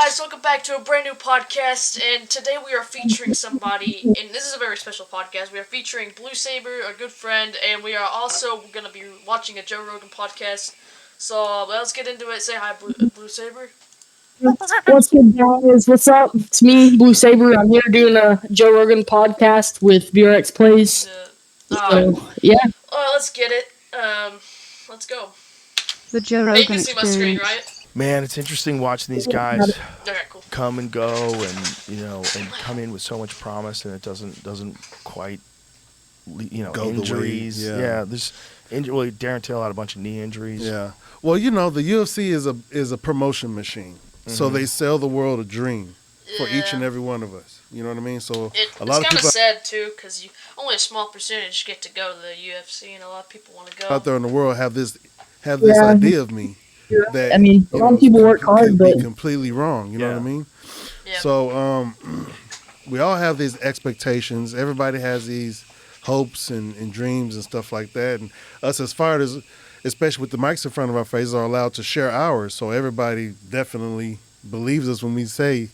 guys, welcome back to a brand new podcast, and today we are featuring somebody, and this is a very special podcast. We are featuring Blue Saber, a good friend, and we are also going to be watching a Joe Rogan podcast. So let's get into it. Say hi, Blue Saber. What's good, guys? What's up? It's me, Blue Saber. I'm here doing a Joe Rogan podcast with VRX Plays. Alright, So, yeah. let's get it. Let's go. The Joe Hey, you Rogan can see my screen, experience. right? Man, it's interesting watching these guys Okay, cool. come and go, and come in with so much promise, and it doesn't quite, Go the way, injuries. yeah. There's well, Darren Till had a bunch of knee injuries. Yeah. Well, the UFC is a promotion machine. So they sell the world a dream for each and every one of us. You know what I mean? So It's a lot of kind of people sad too, because only a small percentage get to go to the UFC, and a lot of people want to go. out there in the world have this Yeah. idea of me that I mean, a lot of people work hard, can but be completely wrong. You know what I mean? Yeah. So we all have these expectations. Everybody has these hopes and dreams and stuff like that. And us as fighters, especially with the mics in front of our faces, are allowed to share ours. So everybody definitely believes us when we say,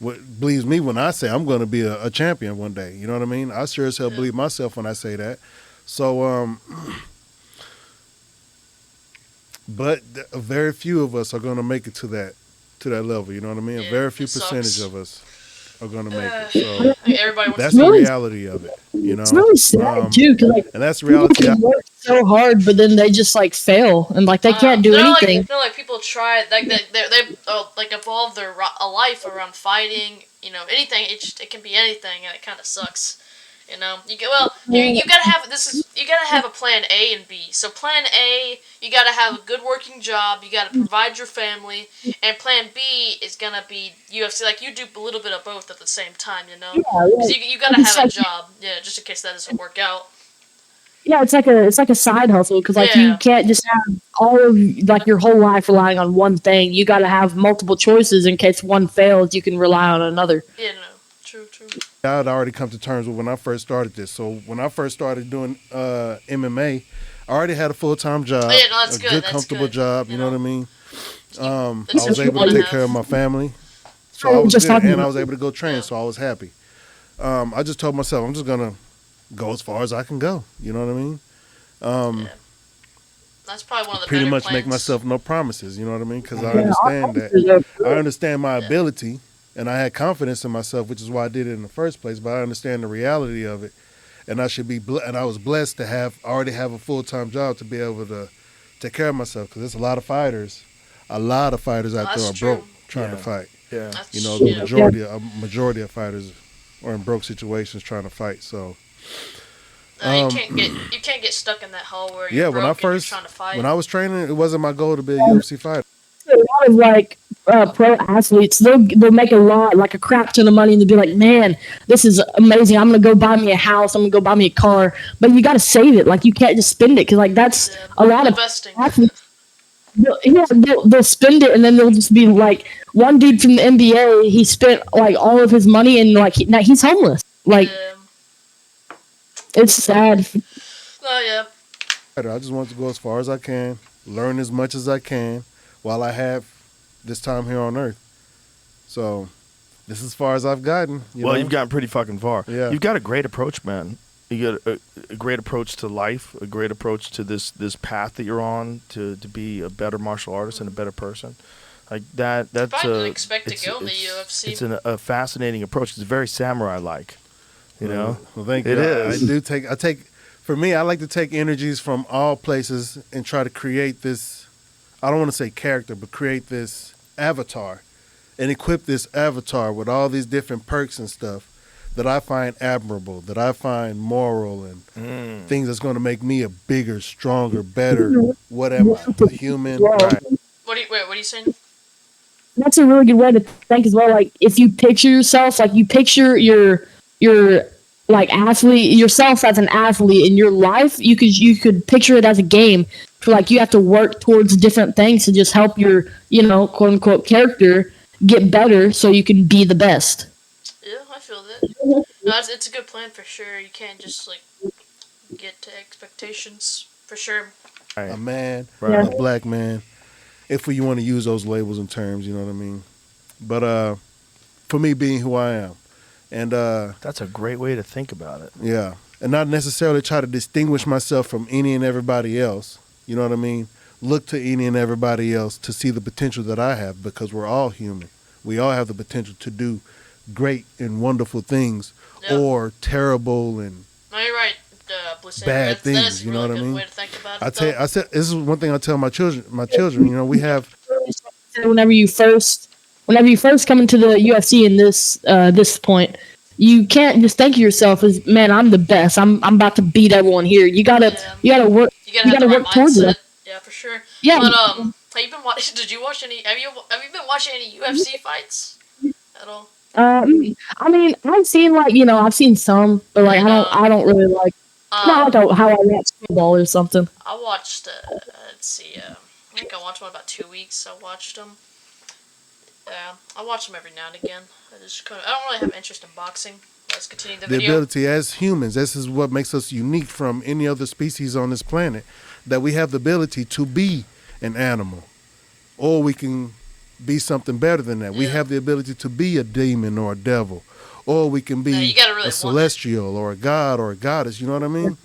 believes me when I say I'm going to be a champion one day. You know what I mean? I sure as hell believe myself when I say that. So, but very few of us are going to make it to that level. You know what I mean? Yeah, A very few it sucks. percentage of us are going to make it. So I think everybody wants that's to the really- reality of it. You know, it's really sad, too, because, like, and that's the people reality. can work so hard, but then they just, like, fail, and, like, they can't do anything. Like people try, like they like evolve their a life around fighting. Anything. It can be anything, and it kind of sucks. You gotta have you gotta have a plan A and B. So plan A, you gotta have a good working job. You gotta provide your family, and plan B is gonna be UFC. Like you do a little bit of both at the same time. Yeah, Because you gotta it's have a like- job. Yeah, just in case that doesn't work out. Yeah, it's like a side hustle, because, like, Yeah. you can't just have all of, like, your whole life relying on one thing. You got to have multiple choices in case one fails, you can rely on another. Yeah, no, true. I had already come to terms with when I first started this. So when I first started doing MMA, I already had a full-time job, Yeah, no, that's a good, good, that's comfortable good, job. you You know what I mean? That's I was what you able wanna to take have. care of my family, so I I was was just good, talking and I about- was able to go train, so I was happy. I just told myself I'm just gonna go as far as I can go. You know what I mean? That's probably one of the Pretty better much plans. make myself no promises. You know what I mean? Because I Yeah, understand that. obviously, I understand my ability, and I had confidence in myself, which is why I did it in the first place. But I understand the reality of it, and I should be. And I was blessed to already have a full-time job to be able to take care of myself. Because there's a lot of fighters out there That's are true. broke trying to fight. Yeah. That's, You know, the yeah. majority of fighters are in broke situations trying to fight. So You can't get stuck in that hole where you're yeah, broke when I and you're first trying to fight. when I was training, it wasn't my goal to be a UFC fighter. a lot of, like, pro athletes, they'll make a lot, like a crap ton of money, and they'll be like, man, this is amazing, I'm gonna go buy me a house, I'm gonna go buy me a car. But you gotta save it. Like, you can't just spend it, because, like, that's Yeah, a lot of investing. athletes. They'll spend it, and then they'll just be like, one dude from the NBA, he spent, like, all of his money, and, like, now he's homeless. Like, it's sad. Oh yeah. I just want to go as far as I can, learn as much as I can while I have this time here on Earth. So this is as far as I've gotten. You've gotten pretty fucking far. Yeah. You've got a great approach, man. You got a great approach to life, a great approach to this path that you're on to be a better martial artist and a better person. Like that. That's Probably didn't expect to go in the UFC. It's a fascinating approach. It's very samurai-like. You know. Well, thank It you. is. I take. For me, I like to take energies from all places and try to create this. I don't want to say character, but create this avatar, and equip this avatar with all these different perks and stuff that I find admirable, that I find moral, and things that's going to make me a bigger, stronger, better. What am I? A human? Yeah. Right. What are you saying? That's a really good way to think as well. Like, if you picture yourself, like, you picture your like athlete, yourself as an athlete in your life, you could picture it as a game. So, like, you have to work towards different things to just help your, quote unquote character get better so you can be the best. Yeah, I feel that. No, it's a good plan for sure. You can't just like get to expectations for sure. A man, Right. a black man, if you want to use those labels and terms, you know what I mean? But for me being who I am, and That's a great way to think about it. yeah, and not necessarily try to distinguish myself from any and everybody else. You know what I mean? Look to any and everybody else to see the potential that I have because we're all human. We all have the potential to do great and wonderful things Yeah. or terrible and No, you're right, Blue Saber. bad That is things. a You know really what I good mean? way to think about I it, tell though. I said this is one thing I tell my children. My children, you know, we have Whenever you first come into the UFC in this point, you can't just think of yourself as, man, I'm the best. I'm about to beat everyone here. Yeah. You gotta work You gotta you have the gotta right work towards it. mindset. Yeah, for sure. Yeah, But have you been watching? Did you watch any? Have you been watching any UFC fights at all? I mean, I've seen I've seen some, but like And I don't really like. It's not like um, how I watch football or something. I watched. Let's see. I think I watched one about 2 weeks. I watched them. I watch them every now and again. I don't really have interest in boxing. Let's continue the the video. ability as humans. This is what makes us unique from any other species on this planet. That we have the ability to be an animal, or we can be something better than that. We Yeah. have the ability to be a demon or a devil, or we can Yeah, be you gotta really a want it. celestial or a god or a goddess. You know what I mean?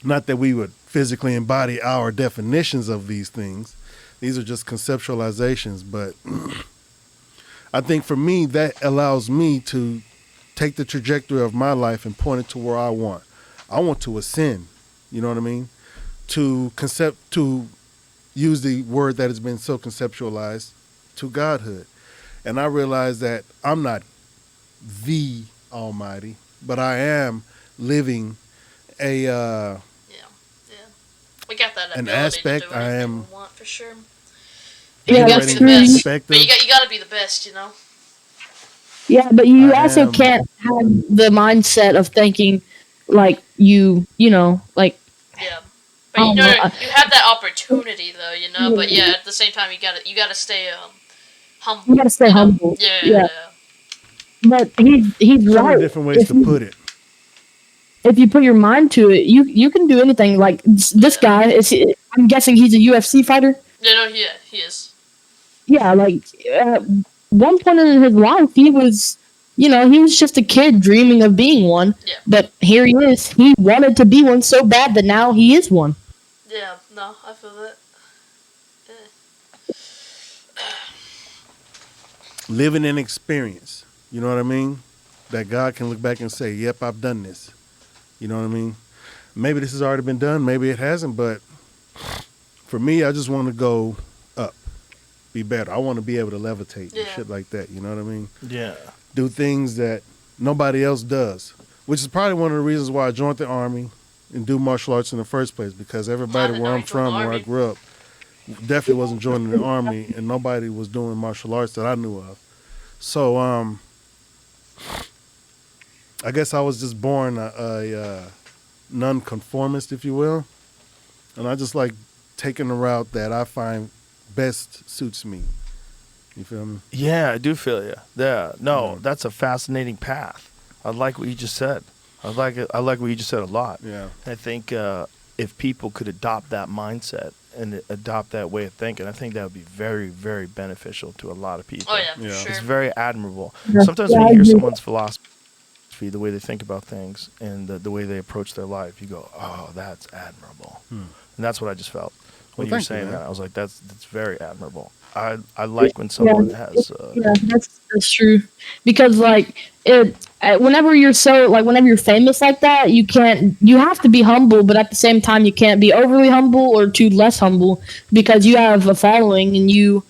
Not that we would physically embody our definitions of these things. These are just conceptualizations, but I think for me that allows me to take the trajectory of my life and point it to where I want. I want to ascend. You know what I mean? To use the word that has been so conceptualized to godhood. And I realize that I'm not the Almighty, but I am living a Yeah, yeah. We got that an ability aspect. to do I anything am we want for sure. But Yeah, you gotta that's be generating the true. best. But perspective. you gotta be the best. You know. Yeah, but you I also am can't have the mindset of thinking like like Yeah. I But you don't know, know. you have that opportunity though. You know. But yeah, at the same time, you gotta stay You humble. gotta stay You know. humble. Yeah, Yeah, yeah. but he's so many right. different ways If to put it. you put your mind to it, you can do anything. Like this Yeah. guy I'm guessing he's a UFC fighter. Yeah. No. Yeah. He is. Yeah, like at one point in his life, he was just a kid dreaming of being one. Yeah. But here he is. He wanted to be one so bad that now he is one. Yeah. No. I feel that. Yeah. Living an experience. You know what I mean? That God can look back and say, "Yep, I've done this." You know what I mean? Maybe this has already been done. Maybe it hasn't. But for me, I just want to go up, be better. I want to be able to levitate and Yeah. shit like that. You know what I mean? Yeah. Do things that nobody else does, which is probably one of the reasons why I joined the army and do martial arts in the first place. Because everybody didn't where know I'm you joined the from, where I Army. grew up, definitely wasn't joining the army, and nobody was doing martial arts that I knew of. So, I guess I was just born a nonconformist, if you will, and I just like taking the route that I find best suits me. You feel me? Yeah, I do feel you. Yeah. No, Yeah. that's a fascinating path. I like what you just said. I like it. I like what you just said a lot. Yeah. I think if people could adopt that mindset and adopt that way of thinking, I think that would be very, very beneficial to a lot of people. Oh yeah, for Yeah. sure. It's very admirable. Yeah. Sometimes Yeah, when I you hear agree. someone's philosophy, the way they think about things, and the way they approach their life, you go, "Oh, that's admirable," and that's what I just felt when you were Well, thank you, saying man. that. I was like, "That's very admirable." I like when someone has. Yeah, that's true. Because whenever whenever you're famous like that, you have to be humble, but at the same time, you can't be overly humble or too less humble because you have a following and you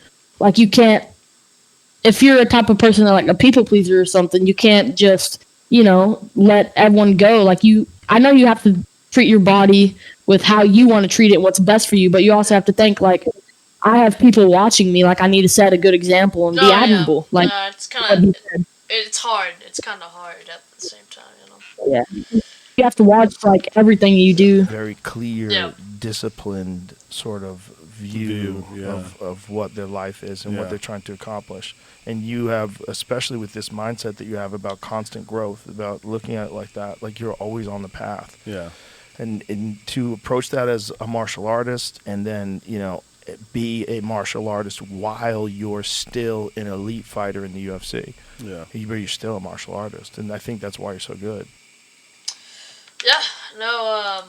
can't. If you're a type of person that like a people pleaser or something, you can't just let everyone go. I know you have to treat your body with how you want to treat it, what's best for you, but you also have to think like I have people watching me. Like I need to set a good example and be No, yeah. admirable. Like It's kind what of he said. it's hard. It's kind of hard at the same time, you know. Yeah, you have to watch like everything you do. Very clear, Yeah. disciplined sort of view yeah. of what their life is and Yeah. what they're trying to accomplish. And you have, especially with this mindset that you have about constant growth, about looking at it like that, like you're always on the path. Yeah. And to approach that as a martial artist and then, be a martial artist while you're still an elite fighter in the UFC. Yeah. You're still a martial artist, and I think that's why you're so good. Yeah, no,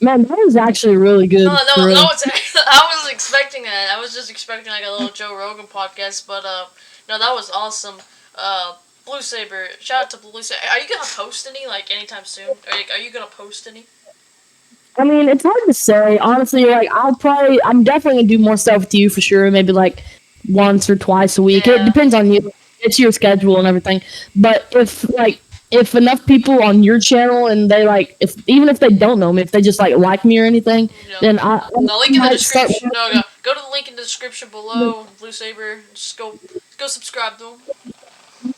Man, that was actually really good. For real. I was expecting that. I was just expecting like a little Joe Rogan podcast, but no, that was awesome. Blue Saber, shout out to Blue Saber. Are you gonna post any like anytime soon? Are you gonna post any? I mean, it's hard to say. Honestly, like I'm definitely gonna do more stuff with you for sure. Maybe like once or twice a week. It Yeah. depends on you. It's your schedule and everything. But if enough people on your channel and they like if even if they don't know me, if they just like me or anything, No. then The link in the might start. description. No, go to the link in the description below. Blue Saber. Just go subscribe to him.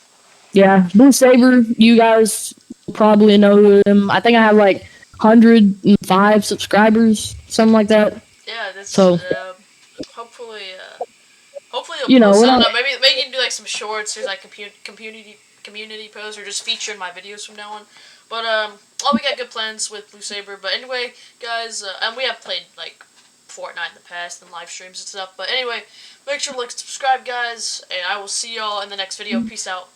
Yeah, Blue Saber. You guys probably know him. I think I have like 105 subscribers, something like that. Yeah, that's So hopefully hopefully you you'll know, post. when I I, don't know. Maybe you can do like some shorts. There's like community posts or just feature in my videos from now on. But well, we got good plans with Blue Saber. But anyway, guys, and we have played like Fortnite in the past and live streams and stuff. But anyway, make sure to like subscribe, guys, and I will see y'all in the next video. Peace out.